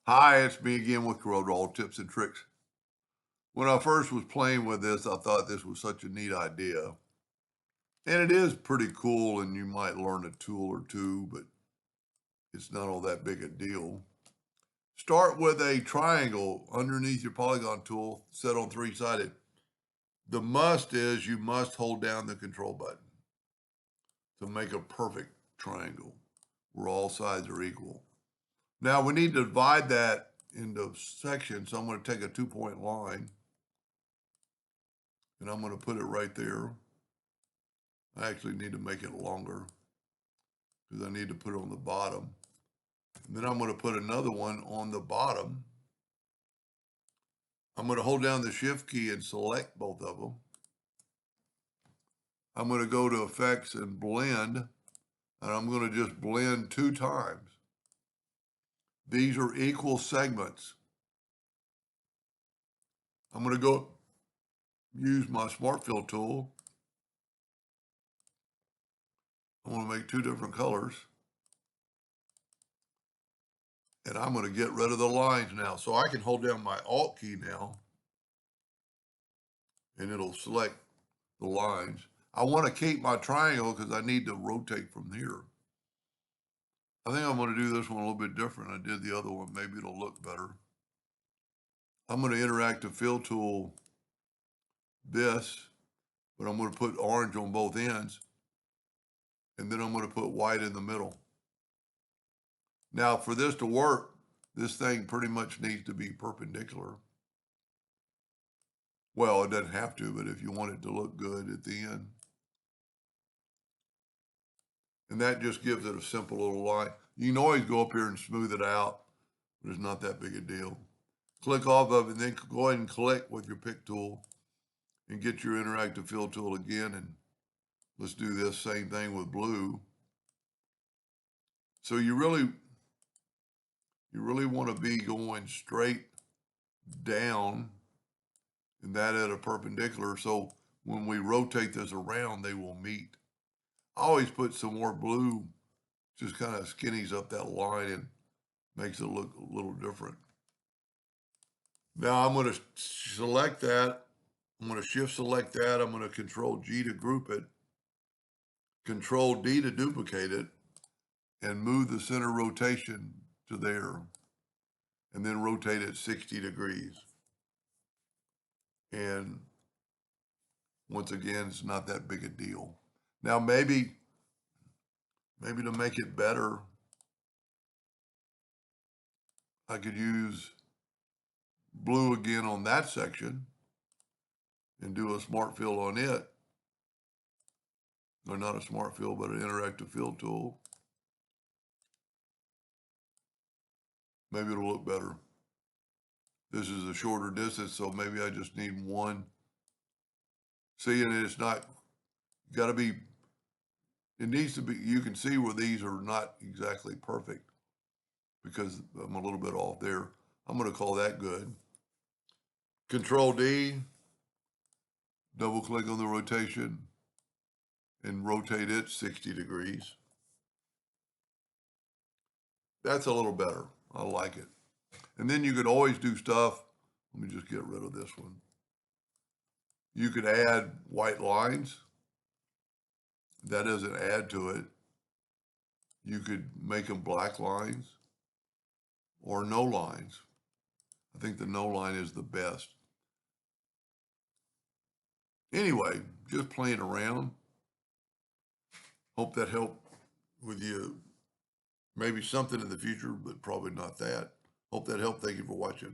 Hi, it's me again with Corel tips and tricks. When I first was playing with this, I thought this was such a neat idea. And it is pretty cool, and you might learn a tool or two, but it's not all that big a deal. Start with a triangle underneath your polygon tool set on three-sided. The must is you must hold down the control button to make a perfect triangle where all sides are equal. Now we need to divide that into sections, so I'm going to take a 2-point line and I'm going to put it right there. I actually need to make it longer because I need to put it on the bottom. And then I'm going to put another one on the bottom. I'm going to hold down the shift key and select both of them. I'm going to go to effects and blend, and I'm going to just blend 2 times. These are equal segments. I'm going to go use my smart fill tool. I want to make 2 different colors. And I'm going to get rid of the lines now. So I can hold down my Alt key now, and it'll select the lines. I want to keep my triangle because I need to rotate from here. I think I'm going to do this one a little bit different. I did the other one. Maybe it'll look better. I'm going to interactive fill tool this, but I'm going to put orange on both ends. And then I'm going to put white in the middle. Now for this to work, this thing pretty much needs to be perpendicular. Well, it doesn't have to, but if you want it to look good at the end. And that just gives it a simple little line. You can always go up here and smooth it out, but it's not that big a deal. Click off of it, and then go ahead and click with your pick tool and get your interactive fill tool again. And let's do this same thing with blue. So you really want to be going straight down and that at a perpendicular. So when we rotate this around, they will meet. I always put some more blue, just kind of skinnies up that line and makes it look a little different. Now I'm going to select that. I'm going to shift select that. I'm going to control G to group it, control D to duplicate it, and move the center rotation to there, and then rotate it 60 degrees. And once again, it's not that big a deal. Now maybe to make it better, I could use blue again on that section and do a smart fill on it. Or not a smart fill, but an interactive fill tool. Maybe it'll look better. This is a shorter distance, so maybe I just need one. See, and it's not, got to be, it needs to be, you can see where these are not exactly perfect because I'm a little bit off there. I'm going to call that good. Control D, double click on the rotation and rotate it 60 degrees. That's a little better. I like it. And then you could always do stuff. Let me just get rid of this one. You could add white lines. That doesn't add to it. You could make them black lines or no lines. I think the no line is the best. Anyway, just playing around. Hope that helped with you. Maybe something in the future, but probably not that. Hope that helped. Thank you for watching.